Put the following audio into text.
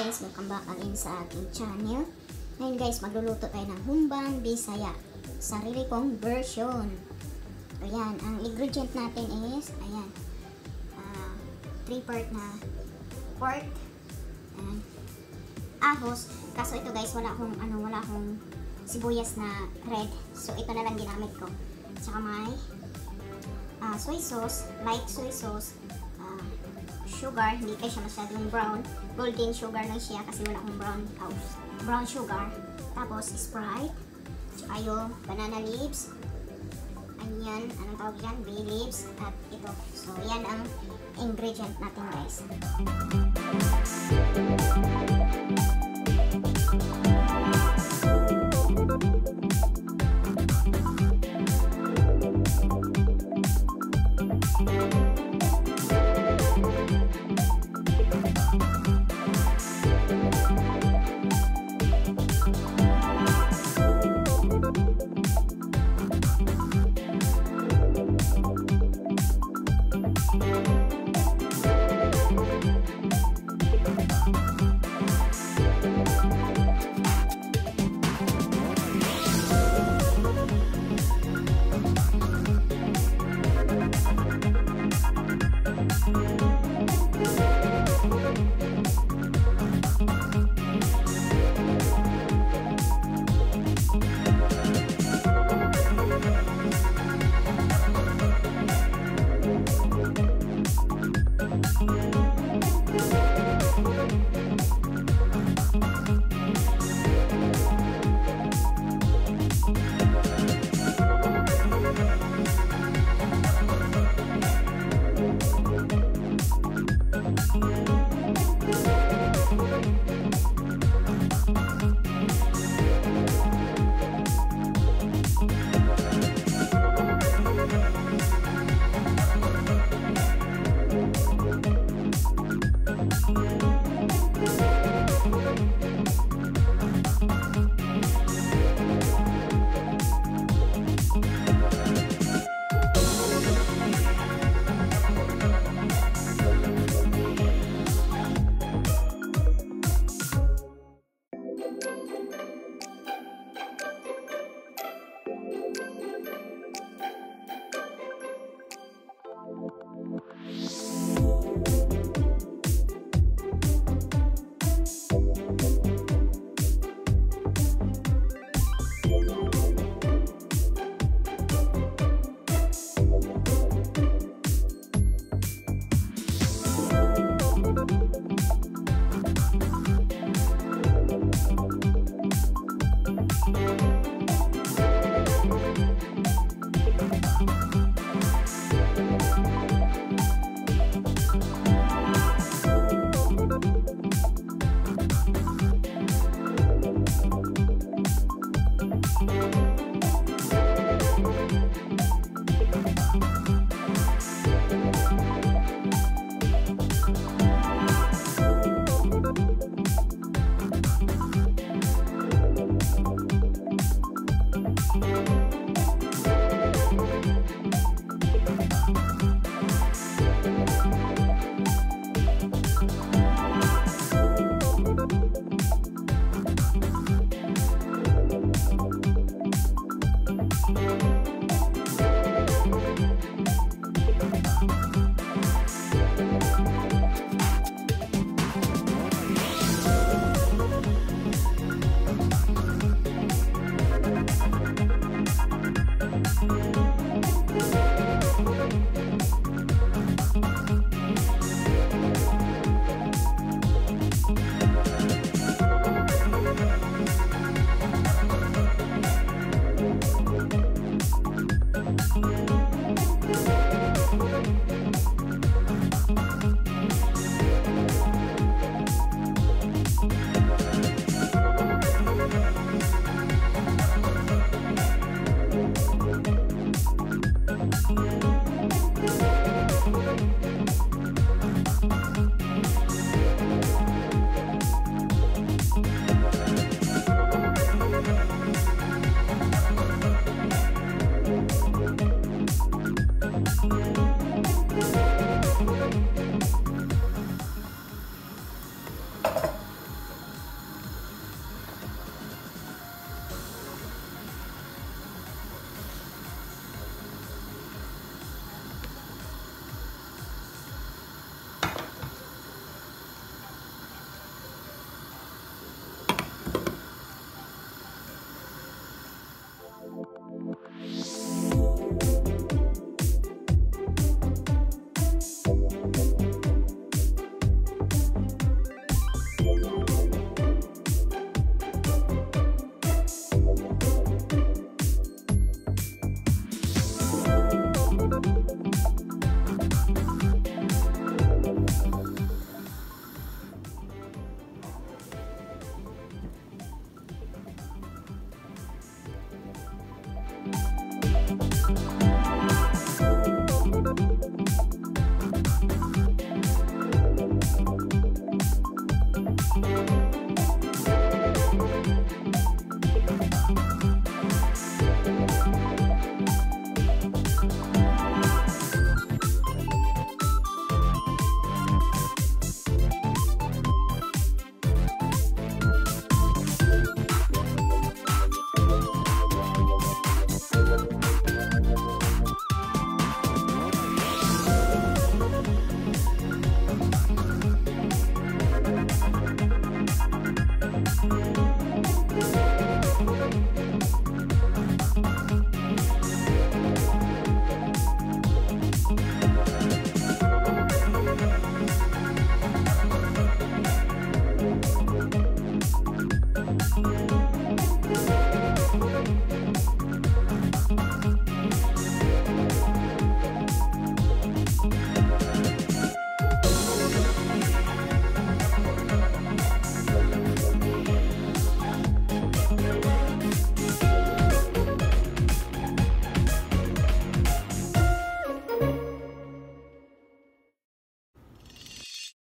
guys, welcome back again sa aking channel. Ngayon guys, magluluto tayo ng Humba Binisaya, sarili kong version. Ayan, ang ingredient natin is, ayan, 3-part na pork, and ahos. Kaso ito guys, wala akong sibuyas na red. So ito na lang ginamit ko. Tsaka may soy sauce, light soy sauce, sugar, hindi kayo siya masyadong brown, golden sugar lang siya kasi wala akong brown sugar. Tapos Sprite, tsaka yung banana leaves, onion, anong tawag yan, bay leaves, at ito. So yan ang ingredient natin guys.